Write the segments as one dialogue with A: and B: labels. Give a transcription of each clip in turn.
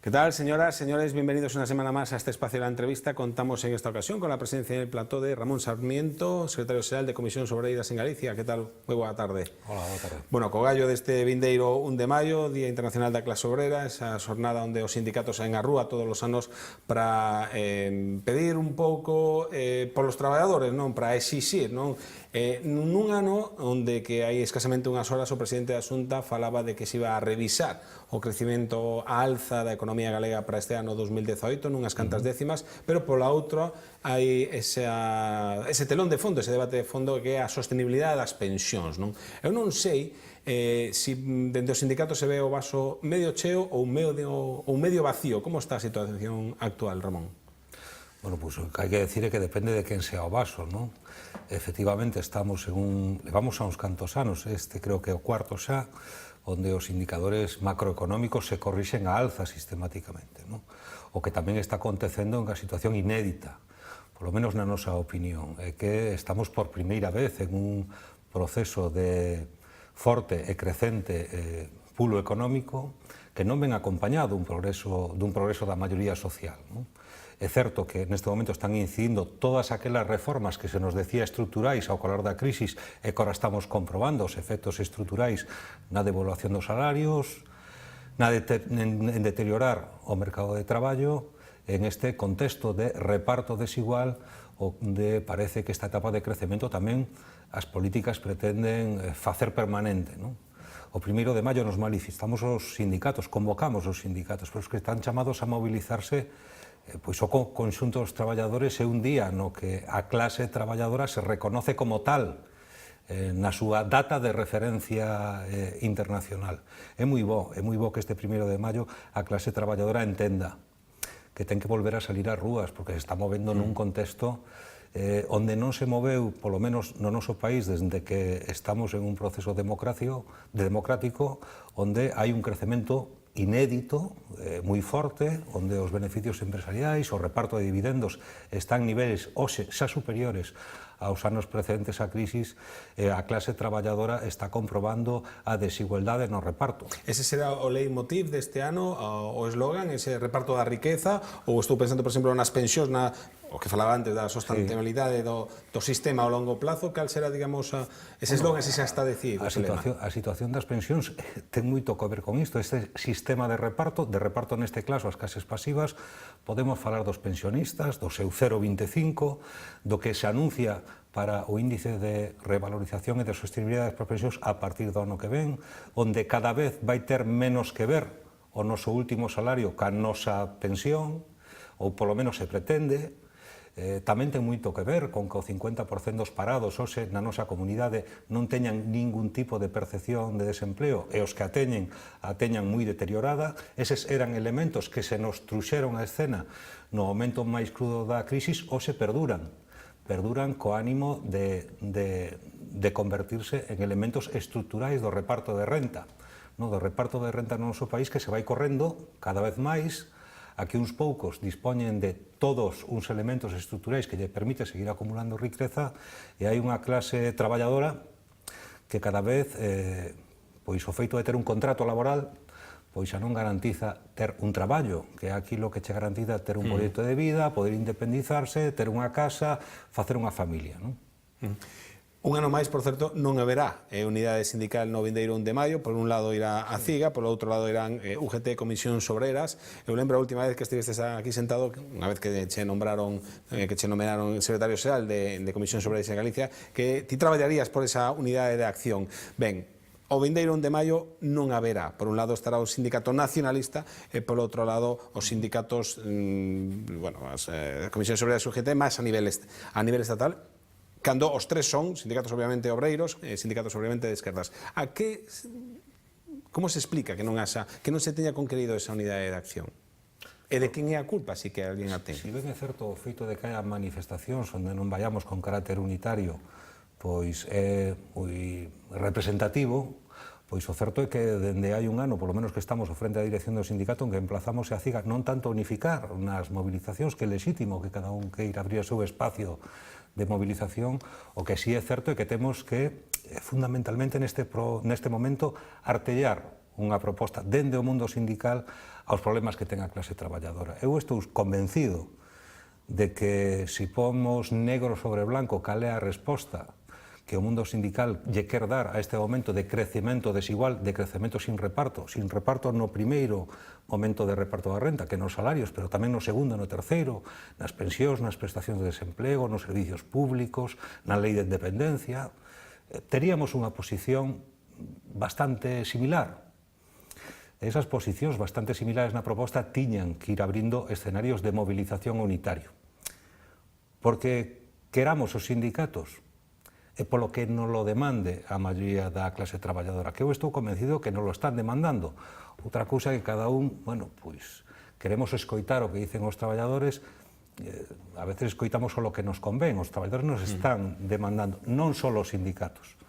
A: ¿Qué tal, señoras, señores? Bienvenidos una semana más a este espacio de la entrevista. Contamos en esta ocasión con la presencia en el plató de Ramón Sarmiento, secretario xeral de Comisións Obreiras en Galicia. ¿Qué tal? Muy buena tarde.
B: Hola, boa tarde.
A: Bueno, co gallo deste vindeiro 1 de maio, Día Internacional da Clase Obrera, esa xornada onde os sindicatos saen á rúa todos os anos para pedir un pouco polos traballadores, non? Para exixir, non? Nun ano onde que hai escasamente unhas horas o presidente da Xunta falaba de que se iba a revisar o crecimento a alza da economía galega para este ano 2018 nunhas cantas décimas, pero pola outra hai ese telón de fondo, ese debate de fondo que é a sostenibilidade das pensións, non? Eu non sei se dende os sindicatos se ve o vaso medio cheo ou medio vacío. Como está a situación actual, Ramón?
B: Bueno, pues o que hai que decir é que depende de quen sea o vaso, non? Efectivamente, estamos levamos a uns cantos anos, creo que é o cuarto xa, onde os indicadores macroeconómicos se corrixen a alza sistemáticamente, non? O que tamén está acontecendo en unha situación inédita, polo menos na nosa opinión, é que estamos por primeira vez en un proceso de forte e crecente pulo económico que non ven acompañado dun progreso da maioría social, non? É certo que neste momento están incidindo todas aquelas reformas que se nos decía estruturais ao calor da crisis e que agora estamos comprobando os efectos estruturais na devaluación dos salarios, en deteriorar o mercado de traballo, en este contexto de reparto desigual onde parece que esta etapa de crecemento tamén as políticas pretenden facer permanente, non? O 1º de maio nos manifestamos os sindicatos, convocamos os sindicatos, pero os que están chamados a mobilizarse pois o conxunto dos traballadores é un día no que a clase traballadora se reconoce como tal na súa data de referencia internacional. É moi bo que este 1º de maio a clase traballadora entenda que ten que volver a salir ás rúas porque se está movendo nun contexto onde non se moveu, polo menos no noso país, desde que estamos en un proceso democrático, onde hai un crecemento inédito, moi forte, onde os beneficios empresariais, o reparto de dividendos están en niveles hoxe xa superiores aos anos precedentes á crisis, a clase traballadora está comprobando a desigualdade no reparto.
A: Ese será o leitmotiv deste ano, o eslogan, ese reparto da riqueza, ou estou pensando, por exemplo, nas pensións, o que falaba antes da sostenibilidade do sistema ao longo plazo, cal será, digamos, ese eslogan, se xa está decidido?
B: A situación das pensións ten moito que ver con isto. Este sistema de reparto neste caso as clases pasivas, podemos falar dos pensionistas, do seu 0,25, do que se anuncia para o índice de revalorización e de sostenibilidade das pensións a partir do ano que ven, onde cada vez vai ter menos que ver o noso último salario ca nosa pensión, ou polo menos se pretende. Tamén ten moito que ver con que o 50% dos parados hoxe na nosa comunidade non teñan ningún tipo de percepción de desempleo e os que a teñan moi deteriorada. Eses eran elementos que se nos truxeron á escena no momento máis crudo da crisis, hoxe perduran co ánimo de convertirse en elementos estruturais do reparto de renta, do reparto de renta no noso país que se vai correndo cada vez máis a que uns poucos dispoñen de todos uns elementos estruturais que lle permite seguir acumulando riqueza e hai unha clase traballadora que cada vez, pois o feito de ter un contrato laboral, pois xa non garantiza ter un traballo, que é aquilo que che garantiza ter un proxecto de vida, poder independizarse, ter unha casa, facer unha familia, non?
A: Un ano máis, por certo, non haberá unidade sindical no vindeiro 1 de maio. Por un lado irá a CIGA, por outro lado irán UGT, Comisións Obreiras. Eu lembro a última vez que estivestes aquí sentado, unha vez que che nomearon secretario xeral de Comisións Obreiras en Galicia, que ti traballarías por esa unidade de acción. Ben, o vindeiro 1 de maio non haberá. Por un lado estará o sindicato nacionalista e por outro lado os sindicatos, as Comisións Obreiras e UGT, máis a nivel estatal, cando os tres son sindicatos obviamente obreiros, sindicatos obviamente de esquerdas. Como se explica que non se teña conquerido esa unidade de acción? E de quen é a culpa, se que alguén a ten?
B: Si ben é certo o feito de que haya manifestacións onde non vayamos con carácter unitario, pois é moi representativo, pois o certo é que dende hai un ano, polo menos que estamos ao frente da dirección do sindicato, en que emplazamos a CIGA non tanto a unificar nas movilizacións, que é legítimo que cada un queira abrir o seu espacio de movilización, o que sí é certo é que temos que fundamentalmente neste momento artellar unha proposta dende o mundo sindical aos problemas que ten a clase traballadora. Eu estou convencido de que se pomos negro sobre blanco cal é a resposta que o mundo sindical lle quer dar a este momento de crecemento desigual, de crecemento sin reparto no primeiro momento de reparto da renta, que nos salarios, pero tamén no segundo e no terceiro, nas pensións, nas prestacións de desempleo, nos servicios públicos, na lei de dependencia, teríamos unha posición bastante similar. Esas posicións bastante similares na proposta tiñan que ir abrindo escenarios de movilización unitario. Porque queramos os sindicatos, e polo que non lo demande a maioría da clase traballadora, que eu estou convencido que non lo están demandando. Outra cousa que cada un, bueno, pois, queremos escoitar o que dicen os traballadores, a veces escoitamos só o que nos convén, os traballadores nos están demandando, non só os sindicatos.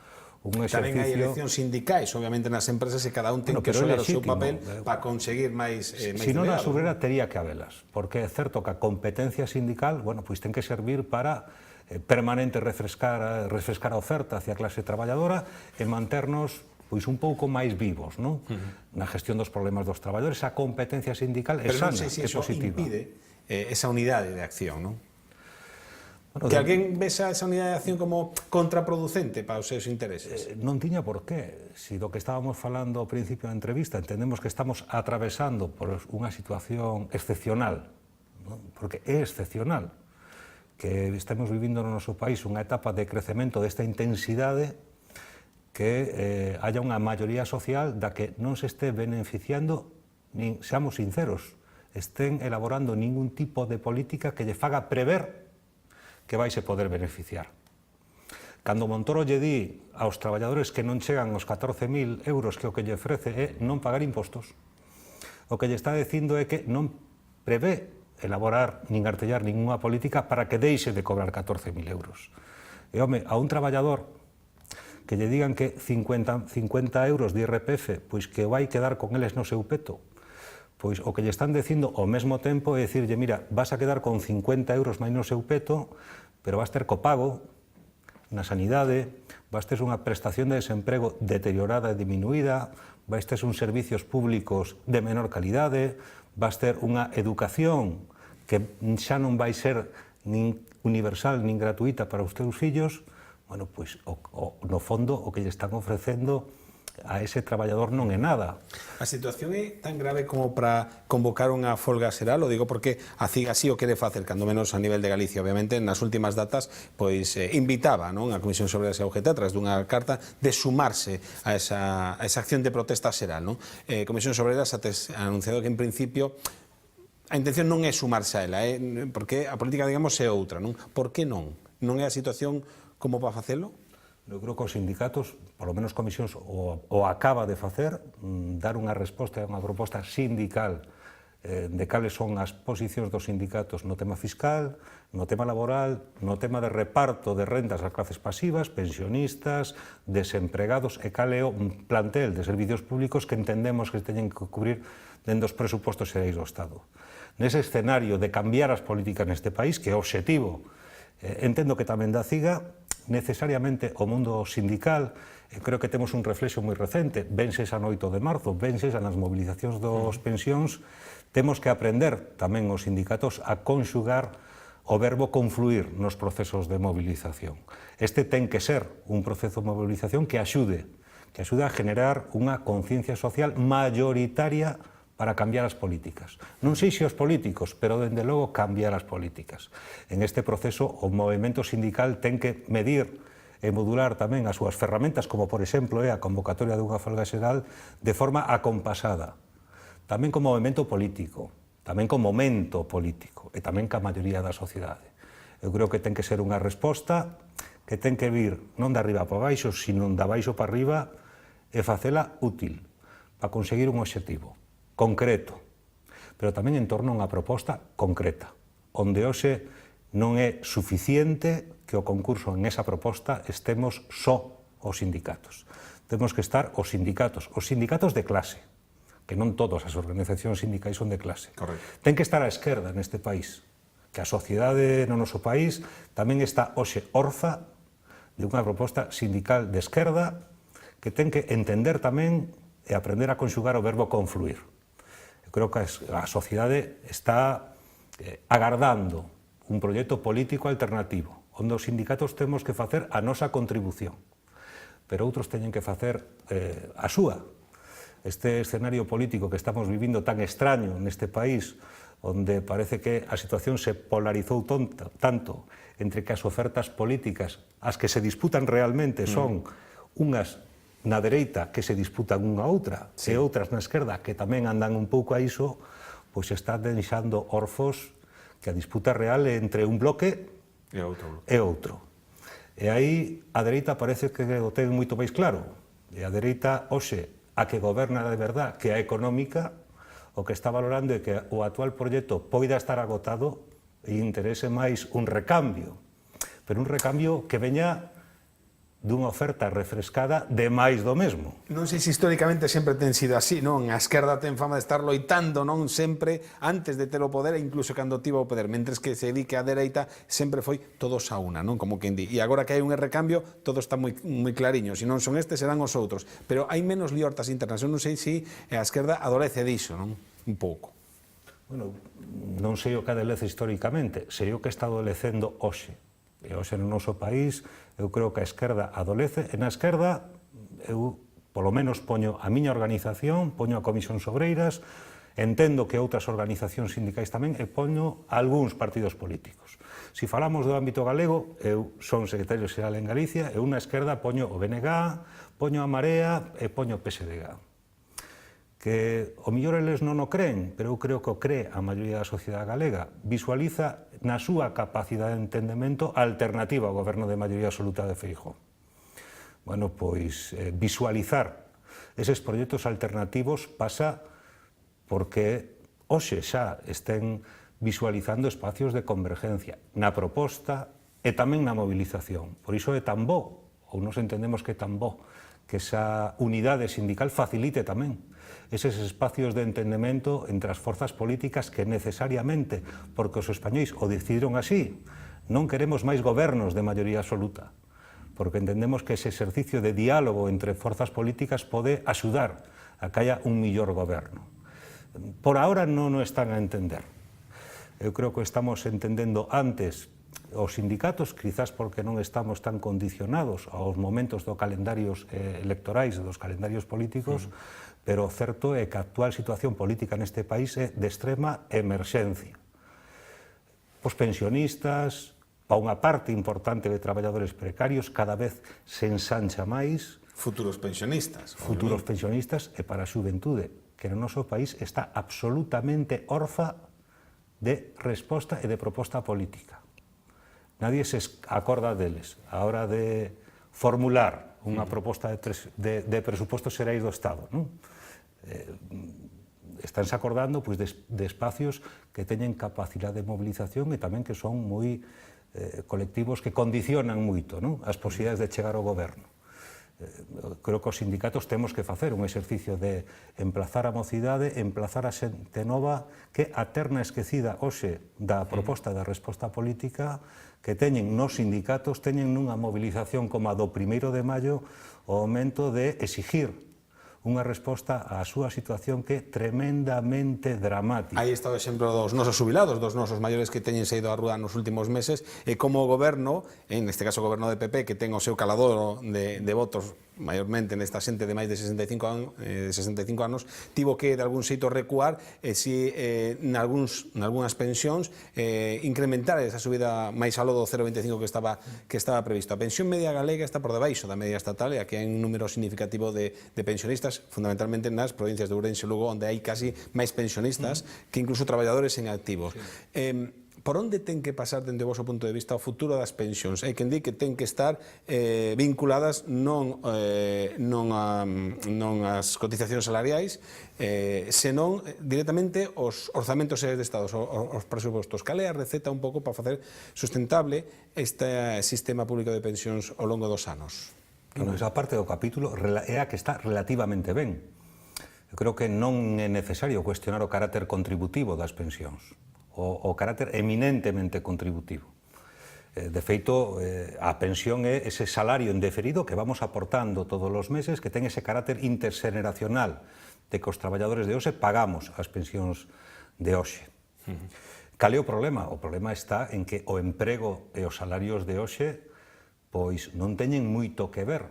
A: Tamén hai eleccións sindicais, obviamente, nas empresas, e cada un ten que xogar o seu papel para conseguir máis
B: Se non a Sobrera tería que habelas, porque é certo que a competencia sindical, bueno, pois ten que servir para permanente refrescar a oferta hacia a clase traballadora e manternos pois un pouco máis vivos, non? Na gestión dos problemas dos traballadores. A competencia sindical é sana, é positiva. Pero non sei se iso
A: impide esa unidade de acción, non? Que alguén vesa esa unidade de acción como contraproducente para os seus intereses?
B: Non tiña por qué. Si do que estábamos falando ao principio da entrevista entendemos que estamos atravesando por unha situación excepcional, non? Porque é excepcional que estemos vivindo no noso país unha etapa de crecemento desta intensidade, que haya unha maioría social da que non se este beneficiando, nin, seamos sinceros, estén elaborando ningún tipo de política que lle faga prever que vais a poder beneficiar. Cando Montoro lle di aos traballadores que non chegan aos 14.000 euros que o que lle ofrece é non pagar impostos, o que lle está dicindo é que non prevé elaborar nin artellar ninguna política para que deixe de cobrar 14.000 euros. E, home, a un traballador que lle digan que 50 euros de IRPF, pois que vai quedar con eles no seu peto, pois o que lle están dicindo ao mesmo tempo é dicirlle, mira, vas a quedar con 50 euros máis no seu peto, pero vas ter copago na sanidade, vas ter unha prestación de desemprego deteriorada e diminuída, vais ter uns servicios públicos de menor calidade, vas ter unha educación que xa non vai ser nin universal nin gratuita para os teus fillos. Bueno, pois, no fondo, o que lle están ofrecendo a ese traballador non é nada.
A: A situación é tan grave como para convocar unha folga xeral? O digo porque a CIG así o quere facer, cando menos a nivel de Galicia, obviamente, nas últimas datas, pois invitaba, non, a Comisión Obreras e a UGT, a través dunha carta, de sumarse a esa acción de protesta xeral, non? Comisión Obreras ha anunciado que, en principio, a intención non é sumarse a ela, porque a política, digamos, é outra, non? Por que non? Non é a situación como para facelo?
B: Eu creo que os sindicatos, polo menos comisións, o acaba de facer, dar unha resposta a unha proposta sindical de cales son as posicións dos sindicatos no tema fiscal, no tema laboral, no tema de reparto de rentas ás clases pasivas, pensionistas, desempregados, e cal é o plantel de servicios públicos que entendemos que teñen que cubrir dentro dos presupostos xerais do Estado. Nese escenario de cambiar as políticas neste país, que é o obxectivo, entendo que tamén da CIGA, necesariamente o mundo sindical, creo que temos un reflexo moi recente, vense esa no 8 de marzo, vense esa nas movilizacións dos pensións, temos que aprender tamén os sindicatos a conxugar o verbo confluir nos procesos de movilización. Este ten que ser un proceso de movilización que axude a generar unha conciencia social mayoritaria para cambiar as políticas. Non sei se os políticos, pero, dende logo, cambiar as políticas. En este proceso, o movimento sindical ten que medir e modular tamén as súas ferramentas, como, por exemplo, é a convocatoria dunha folga xeral, de forma acompasada. Tamén como movimento político, tamén como momento político, e tamén ca maioría da sociedade. Eu creo que ten que ser unha resposta que ten que vir non de arriba para baixo, sino de baixo para arriba, e facela útil, para conseguir un obxectivo concreto, pero tamén en torno a unha proposta concreta, onde hoxe non é suficiente que o concurso en esa proposta estemos só os sindicatos. Temos que estar os sindicatos de clase, que non todas as organizacións sindicais son de clase.
A: Correcto.
B: Ten que estar a esquerda neste país, que a sociedade no noso país tamén está hoxe orfa de unha proposta sindical de esquerda que ten que entender tamén e aprender a conxugar o verbo confluir. Eu creo que a sociedade está agardando un proxecto político alternativo, onde os sindicatos temos que facer a nosa contribución, pero outros teñen que facer a súa. Este escenario político que estamos vivindo tan extraño neste país, onde parece que a situación se polarizou tanto entre que as ofertas políticas, as que se disputan realmente son unhas na dereita que se disputan unha a outra, e outras na esquerda que tamén andan un pouco a iso, pois está deixando orfos que a disputa real é entre un bloque e outro. E aí a dereita parece que o ten moito máis claro. E a dereita, hoxe, a que goberna de verdad, que é a económica, o que está valorando é que o actual proxecto poida estar agotado e interese máis un recambio, pero un recambio que veña dunha oferta refrescada de máis do mesmo.
A: Non sei se históricamente sempre ten sido así, non? A esquerda ten fama de estar loitando, non sempre, antes de ter o poder e incluso cando tivo o poder, mentres que se di que a dereita sempre foi todos a una, non? Como quen di. E agora que hai un recambio, todo está moi clariño. Se non son estes, serán os outros. Pero hai menos liortas internas. Eu non sei se a esquerda adolece diso, non? Un pouco.
B: Bueno, non sei o que adolece históricamente, sei o que está adolecendo hoxe. E hoxe no noso país, eu creo que a esquerda adolece, e na esquerda eu, polo menos, poño a miña organización, poño a Comisión Obreiras, entendo que outras organizacións sindicais tamén, e poño algúns partidos políticos. Se falamos do ámbito galego, eu son secretario xeral en Galicia, e unha esquerda poño o BNG, poño a Marea e poño o PSDG. Que o mellor eles non o creen, pero eu creo que o cree a maioría da sociedade galega, visualiza na súa capacidade de entendemento a alternativa ao goberno de maioría absoluta de Feijóo. Bueno, pois visualizar eses proxectos alternativos pasa porque hoxe xa estén visualizando espacios de convergencia na proposta e tamén na movilización. Por iso é tan bo, ou nos entendemos que é tan bo, que esa unidade sindical facilite tamén eses espacios de entendemento entre as forzas políticas que necesariamente, porque os españois o decidiron así, non queremos máis gobernos de maioría absoluta, porque entendemos que ese exercicio de diálogo entre forzas políticas pode axudar a que haya un millor goberno. Por ahora non o están a entender. Eu creo que estamos entendendo antes os sindicatos, quizás porque non estamos tan condicionados aos momentos dos calendarios electorais, dos calendarios políticos, pero o certo é que a actual situación política neste país é de extrema emerxencia. Os pensionistas, para unha parte importante de traballadores precarios, cada vez se ensancha máis.
A: Futuros pensionistas.
B: Futuros pensionistas, e para a xuventude, que no noso país está absolutamente orfa de resposta e de proposta política. Nadie se acorda deles a hora de formular unha proposta de presupostos xerais do Estado, non? Estánse acordando pois, de espacios que teñen capacidade de movilización e tamén que son moi colectivos que condicionan moito, non? As posibilidades de chegar ao goberno. Creo que os sindicatos temos que facer un exercicio de emplazar a mocidade, emplazar a xente nova que a terna esquecida hoxe da proposta de resposta política que teñen nos sindicatos, teñen nunha movilización como a do 1º de maio o momento de exigir unha resposta á súa situación que é tremendamente dramática.
A: Aí está o exemplo dos nosos jubilados, dos nosos maiores que teñen saído á rúa nos últimos meses, e como o goberno, en este caso o goberno de PP, que ten o seu calador de votos maiormente nesta xente de máis de 65 anos, tivo que de algún xeito recuar e si nalgúnas pensións incrementar esa subida máis aló do 0,25 que estaba previsto. A pensión media galega está por debaixo da media estatal e aquí hai un número significativo de pensionistas, fundamentalmente nas provincias de Ourense e Lugo, onde hai casi máis pensionistas que incluso traballadores en activos. Por onde ten que pasar, dende o vosso punto de vista, o futuro das pensións? Hai quen di que ten que estar vinculadas non ás cotizacións salariais, senón directamente aos orzamentos de Estado, aos presupostos. Cal é a receta un pouco para facer sustentable este sistema público de pensións ao longo dos anos?
B: Bueno, esa parte do capítulo é a que está relativamente ben. Eu creo que non é necesario cuestionar o carácter contributivo das pensións, o carácter eminentemente contributivo. De feito, a pensión é ese salario indeferido que vamos aportando todos os meses, que ten ese carácter interxeneracional de que os traballadores de hoxe pagamos as pensións de hoxe. Cal é o problema? O problema está en que o emprego e os salarios de hoxe pois non teñen moito que ver,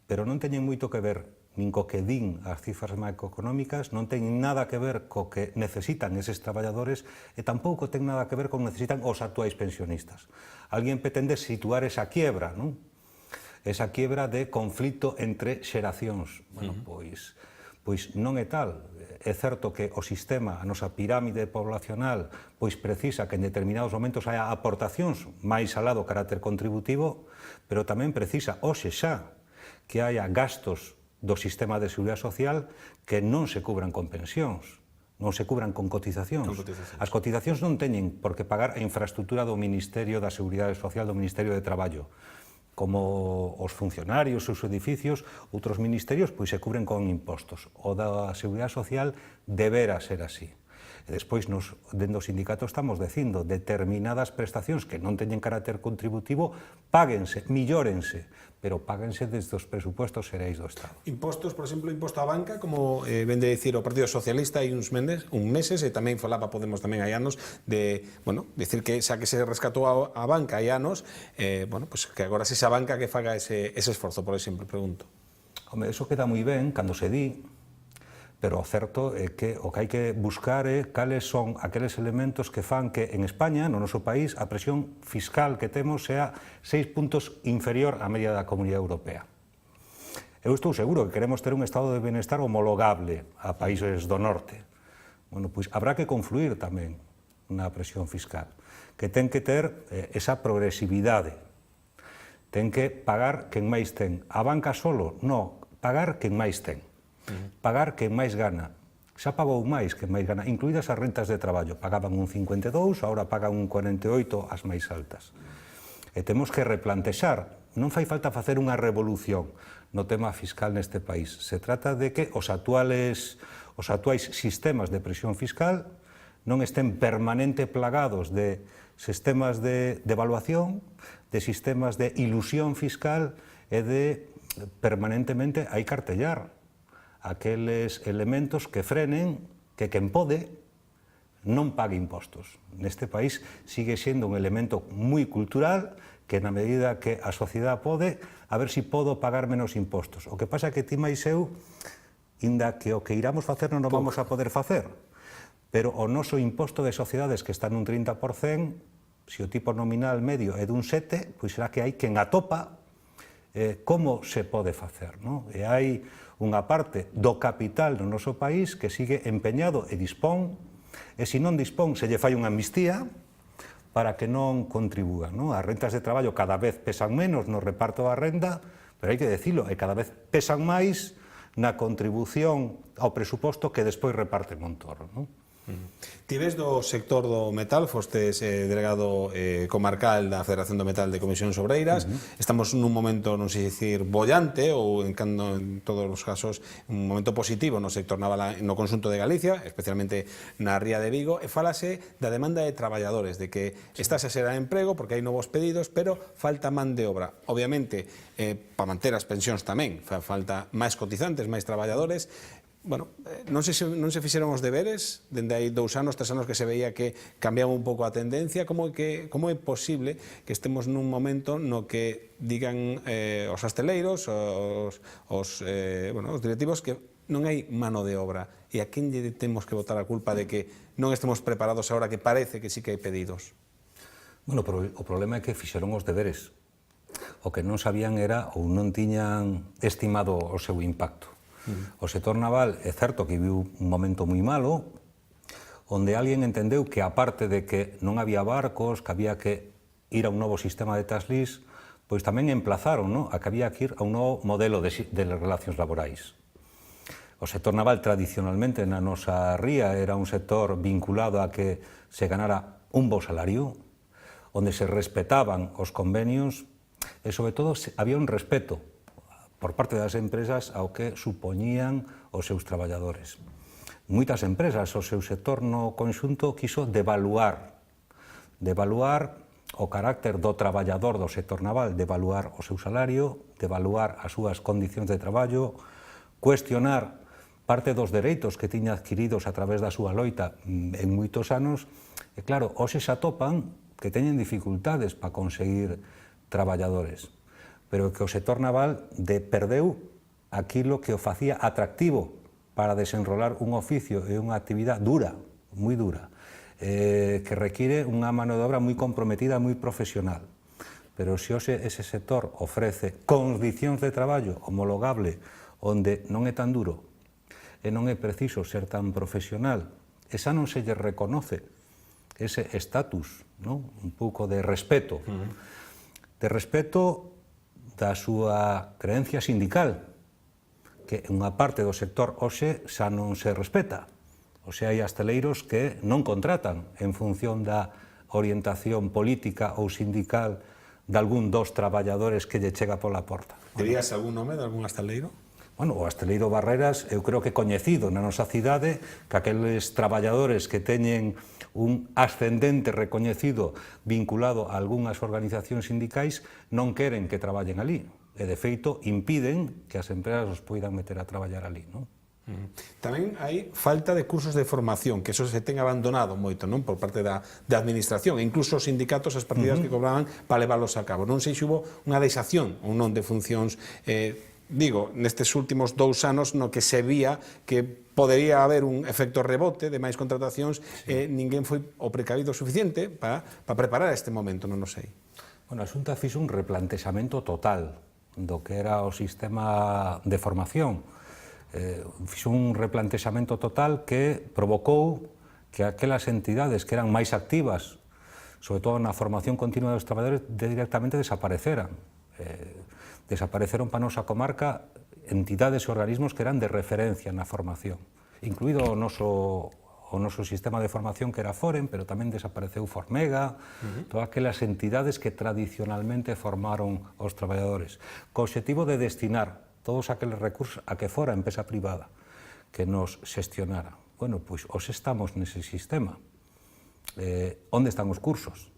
B: pero non teñen moito que ver nin co que din as cifras macroeconómicas, non teñen nada que ver co que necesitan eses traballadores e tampouco ten nada que ver con que necesitan os actuais pensionistas. Alguén pretende situar esa quiebra, non? Esa quiebra de conflito entre xeracións. Bueno, pois non é tal. É certo que o sistema, a nosa pirámide poblacional, pois precisa que en determinados momentos haya aportacións máis alá do carácter contributivo, pero tamén precisa, hoxe xa, que haya gastos do sistema de seguridade social que non se cubran con pensións, non se cubran con cotizacións. As cotizacións non teñen por que pagar a infraestructura do Ministerio da Seguridade Social, do Ministerio de Traballo. Como os funcionarios, os edificios, outros ministerios, pois se cubren con impostos. O da Seguridade Social debera ser así. E despois, dentro do sindicato, estamos dicindo determinadas prestacións que non teñen carácter contributivo, páguense, millórense, pero páguense desde os presupuestos xerais do Estado.
A: Impostos, por exemplo, imposto á banca, como ven de dicir o Partido Socialista hai uns meses, e tamén falaba Podemos tamén hai anos, de, bueno, dicir que xa que se rescatou a banca hai anos, bueno, pues que agora se xa banca que faga ese esforzo, por exemplo, pregunto.
B: Home, eso queda moi ben cando se di, pero o certo é que o que hai que buscar é cales son aqueles elementos que fan que en España, no noso país, a presión fiscal que temos sea 6 puntos inferior á media da Comunidade Europea. Eu estou seguro que queremos ter un estado de benestar homologable a países do norte. Bueno, pois habrá que confluir tamén na presión fiscal, que ten que ter esa progresividade. Ten que pagar quen máis ten. A banca solo? No, pagar quen máis ten. Pagar quen máis gana. Xa pagou máis quen máis gana, incluídas as rentas de traballo. Pagaban un 52, agora pagan un 48 as máis altas. E temos que replantexar. Non fai falta facer unha revolución no tema fiscal neste país. Se trata de que os actuais sistemas de presión fiscal non estén permanente plagados de sistemas de evaluación, de sistemas de ilusión fiscal e de permanentemente hai cartellar aqueles elementos que frenen que quen pode non pague impostos. Neste país sigue sendo un elemento moi cultural que na medida que a sociedade pode, a ver se podo pagar menos impostos. O que pasa é que ti máis eu, inda que o que iramos facer non o vamos a poder facer, pero o noso imposto de sociedades que está nun 30%, se o tipo nominal medio é dun 7, pois será que hai quen atopa como se pode facer, non? E hai unha parte do capital no noso país que sigue empeñado e dispón, e se non dispón, se lle fai unha amnistía para que non contribúa, non? As rentas de traballo cada vez pesan menos no reparto da renda, pero hai que decilo, e cada vez pesan máis na contribución ao presuposto que despois reparte Montoro, non?
A: Ti ves do sector do metal, fostes delegado comarcal da Federación do Metal de Comisións Obreiras. Estamos nun momento, non sei dicir, bollante, ou en todos os casos, un momento positivo no sector naval no conxunto de Galicia, especialmente na ría de Vigo, e falase da demanda de traballadores, de que está a xerar emprego porque hai novos pedidos, pero falta man de obra. Obviamente, para manter as pensións tamén, falta máis cotizantes, máis traballadores. Bueno, non se fixeron os deberes dende hai 2 anos, 3 anos que se veía que cambiaba un pouco a tendencia. Como é posible que estemos nun momento no que digan os asteleiros, os directivos, que non hai mano de obra? E a quen lle temos que botar a culpa de que non estemos preparados agora que parece que sí que hai pedidos?
B: Bueno, pero o problema é que fixeron os deberes. O que non sabían era ou non tiñan estimado o seu impacto. O sector naval é certo que viviu un momento moi malo, onde alguén entendeu que, aparte de que non había barcos, que había que ir a un novo sistema de taslís, pois tamén emplazaron a que había que ir a un novo modelo de relacións laborais. O sector naval, tradicionalmente, na nosa ría, era un sector vinculado a que se ganara un bo salario, onde se respetaban os convenios e, sobre todo, había un respeto por parte das empresas ao que supoñían os seus traballadores. Moitas empresas, o seu sector no conxunto, quiso devaluar o carácter do traballador do sector naval, de evaluar o seu salario, de evaluar as súas condicións de traballo, cuestionar parte dos dereitos que tiña adquiridos a través da súa loita en moitos anos, e claro, hoxe se atopan que teñen dificultades para conseguir traballadores, pero que o sector naval perdeu aquilo que o facía atractivo para desenrolar un oficio e unha actividade dura, moi dura, que requiere unha mano de obra moi comprometida, moi profesional. Pero se hoxe ese sector ofrece condicións de traballo homologable onde non é tan duro e non é preciso ser tan profesional, esa non se lle reconoce ese estatus, non? Un pouco de respeto, da súa creencia sindical, que unha parte do sector hoxe xa non se respeta. O sea, hai hostaleiros que non contratan en función da orientación política ou sindical de algún dos traballadores que lle chega pola porta.
A: Dirías algún nome de algún hostaleiro?
B: Bueno, o hostaleiro Barreras, eu creo que coñecido na nosa cidade, que aqueles traballadores que teñen un ascendente recoñecido vinculado a algunhas organizacións sindicais non queren que traballen ali. E, de feito, impiden que as empresas os poidan meter a traballar ali, non?
A: Tamén hai falta de cursos de formación, que eso se ten abandonado moito, non, por parte da administración, e incluso os sindicatos as partidas que cobraban para leválos a cabo. Non sei se hubo unha deixación ou non de funcións, digo, nestes últimos 2 anos no que se vía que podería haber un efecto rebote de máis contratacións, ninguén foi o precavido suficiente para preparar este momento, non o sei.
B: Bueno, a Xunta fixo un replantexamento total do que era o sistema de formación. Fixo un replantexamento total que provocou que aquelas entidades que eran máis activas, sobre todo na formación continua dos traballadores, directamente desapareceran. Desapareceron para a nosa comarca entidades e organismos que eran de referencia na formación, incluído o noso sistema de formación que era Foren, pero tamén desapareceu Formega, todas aquelas entidades que tradicionalmente formaron os traballadores, co obxectivo de destinar todos aqueles recursos a que fora a empresa privada que nos xestionara. Bueno, pois, hoxe estamos nese sistema. Onde están os cursos?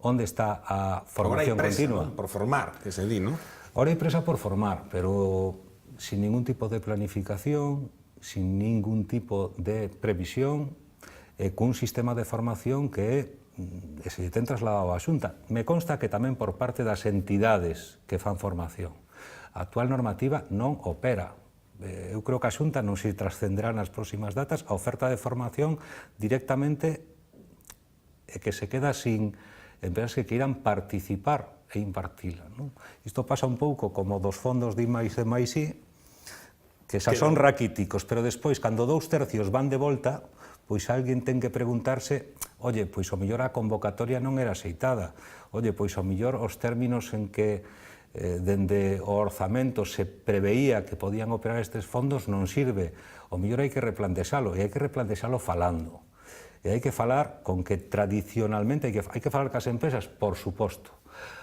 B: Onde está a formación continua?
A: Por formar, que se di, non?
B: Ahora hai presa por formar, pero sin ningún tipo de planificación, sin ningún tipo de previsión, cun sistema de formación que se ten trasladado á Xunta. Me consta que tamén por parte das entidades que fan formación. A actual normativa non opera. Eu creo que a Xunta non se trascenderá nas próximas datas a oferta de formación directamente que se queda sin empresas que queiran participar e impartila. Isto pasa un pouco como dos fondos de I+D+I, que xa son raquíticos, pero despois, cando 2/3 van de volta, pois alguén ten que preguntarse, oye, pois o mellor a convocatoria non era aceitada, oye, pois o mellor os términos en que dende o orzamento se preveía que podían operar estes fondos non sirve, o mellor hai que replantexalo, e hai que replantexalo falando. E hai que falar con que tradicionalmente, hai que falar cas empresas, por suposto.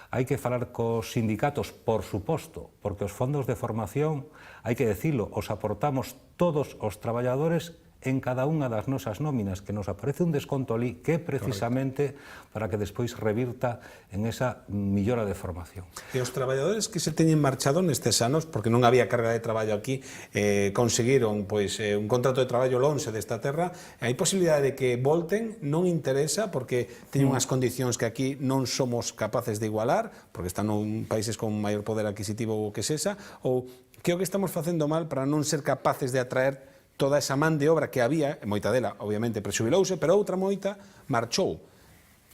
B: Hai que falar cos sindicatos, por suposto, porque os fondos de formación, hai que decilo, os aportamos todos os traballadores en cada unha das nosas nóminas, que nos aparece un desconto ali que precisamente para que despois revirta en esa millora de formación.
A: E os traballadores que se teñen marchado nestes anos, porque non había carga de traballo aquí, conseguiron un contrato de traballo lonxe desta terra, hai posibilidade de que volten, non interesa, porque teñen unhas condicións que aquí non somos capaces de igualar, porque están en países con maior poder adquisitivo ou que sexa, ou que o que estamos facendo mal para non ser capaces de atraer toda esa man de obra que había, moita dela, obviamente, prexubilouse, pero outra moita marchou.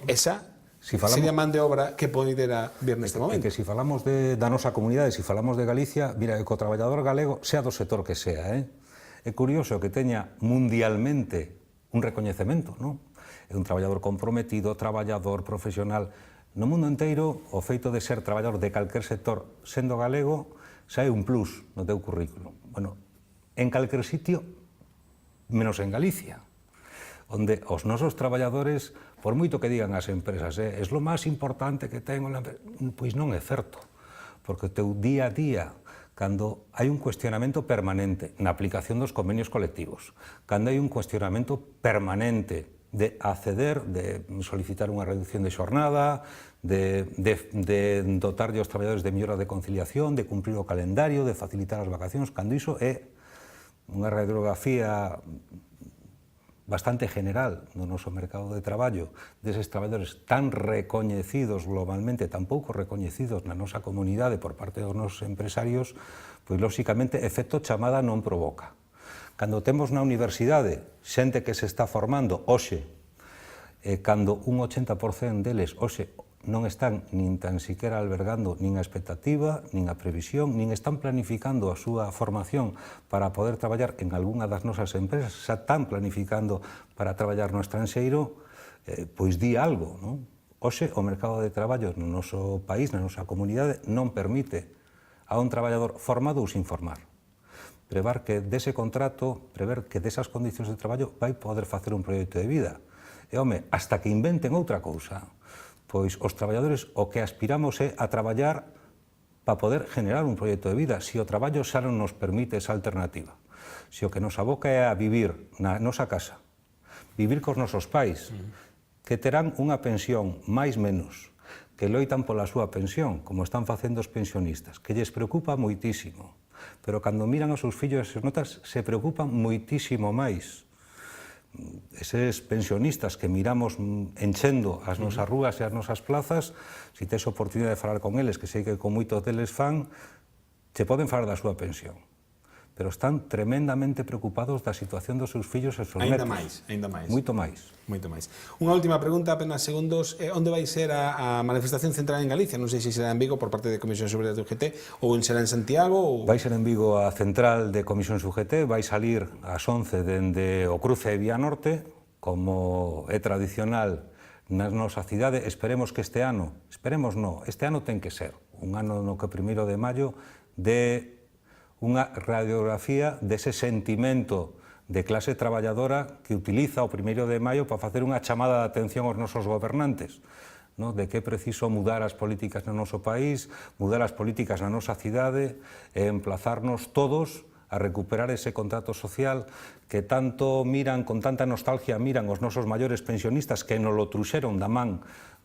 A: Esa sería man de obra que podera vir neste momento.
B: Que se falamos da nosa comunidade, se falamos de Galicia, mira, que o traballador galego, sea do sector que sea, é curioso que teña mundialmente un recoñecemento, non? É un traballador comprometido, traballador, profesional. No mundo inteiro, o feito de ser traballador de calquer sector sendo galego, xa é un plus no teu currículum. Bueno, en calquer sitio, menos en Galicia, onde os nosos traballadores, por moito que digan as empresas, é lo máis importante que ten, pois non é certo, porque o teu día a día, cando hai un cuestionamento permanente na aplicación dos convenios colectivos, cando hai un cuestionamento permanente de acceder, de solicitar unha reducción de xornada, de dotar os traballadores de mellora de conciliación, de cumprir o calendario, de facilitar as vacacións, cando iso é unha radiografía bastante general no noso mercado de traballo, deses traballadores tan recoñecidos globalmente, tan pouco recoñecidos na nosa comunidade por parte dos nosos empresarios, pois, lóxicamente, efecto chamada non provoca. Cando temos na universidade xente que se está formando hoxe, cando un 80% deles hoxe non están nin tan siquiera albergando nin a expectativa, nin a previsión, nin están planificando a súa formación para poder traballar en algunha das nosas empresas, xa están planificando para traballar no estranxeiro, pois di algo, non? Hoxe o mercado de traballo no noso país, na nosa comunidade, non permite a un traballador formado ou sin formar prever que dese contrato, prever que desas condicións de traballo vai poder facer un proxecto de vida. E, home, hasta que inventen outra cousa, pois os traballadores o que aspiramos é a traballar para poder generar un proxecto de vida. Se o traballo xa non nos permite esa alternativa, se o que nos aboca é a vivir na nosa casa, vivir cos nosos pais, que terán unha pensión máis menos, que loitan pola súa pensión, como están facendo os pensionistas, que lles preocupa moitísimo, pero cando miran aos seus fillos e as notas se preocupan moitísimo máis. Eses pensionistas que miramos enchendo as nosas rúas e as nosas plazas, se tes oportunidade de falar con eles, que sei que con moitos deles fan, che poden falar da súa pensión, pero están tremendamente preocupados da situación dos seus fillos e seus netos.
A: Ainda máis.
B: Moito máis.
A: Moito máis. Unha última pregunta, apenas segundos. Onde vai ser a manifestación central en Galicia? Non sei se será en Vigo por parte de Comisións Obreiras de UGT ou será en Santiago? Ou...
B: Vai ser en Vigo a central de Comisións UGT, vai salir ás 11 dende o cruce de Vía Norte, como é tradicional na nosa cidade. Esperemos que este ano, este ano ten que ser un ano no que o 1º de maio de unha radiografía dese sentimento de clase traballadora que utiliza o 1º de maio para facer unha chamada de atención aos nosos gobernantes, de que é preciso mudar as políticas no noso país, mudar as políticas na nosa cidade e emplazarnos todos a recuperar ese contrato social que tanto miran, con tanta nostalgia miran os nosos maiores pensionistas que nos lo truxeron da man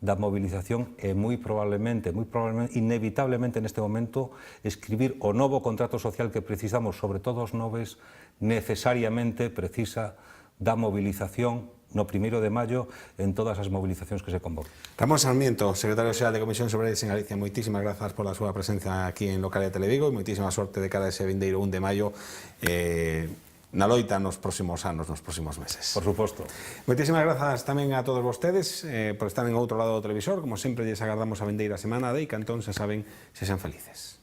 B: da movilización e moi probablemente, inevitablemente neste momento, escribir o novo contrato social que precisamos, sobre todo os noves, necesariamente precisa da movilización no 1º de maio en todas as movilizacións que se convocan.
A: Ramón Sarmiento, secretario xeral de Comisións Obreiras en Galicia, moitísimas grazas pola súa presencia aquí en Localia Televigo e moitísima sorte de cara a ese vindeiro 1 de maio na loita nos próximos anos, nos próximos meses.
B: Por suposto.
A: Moitísimas grazas tamén a todos vostedes por estar en outro lado do televisor. Como sempre, lles agardamos a vindeira semana de Cantón, se saben, se sean felices.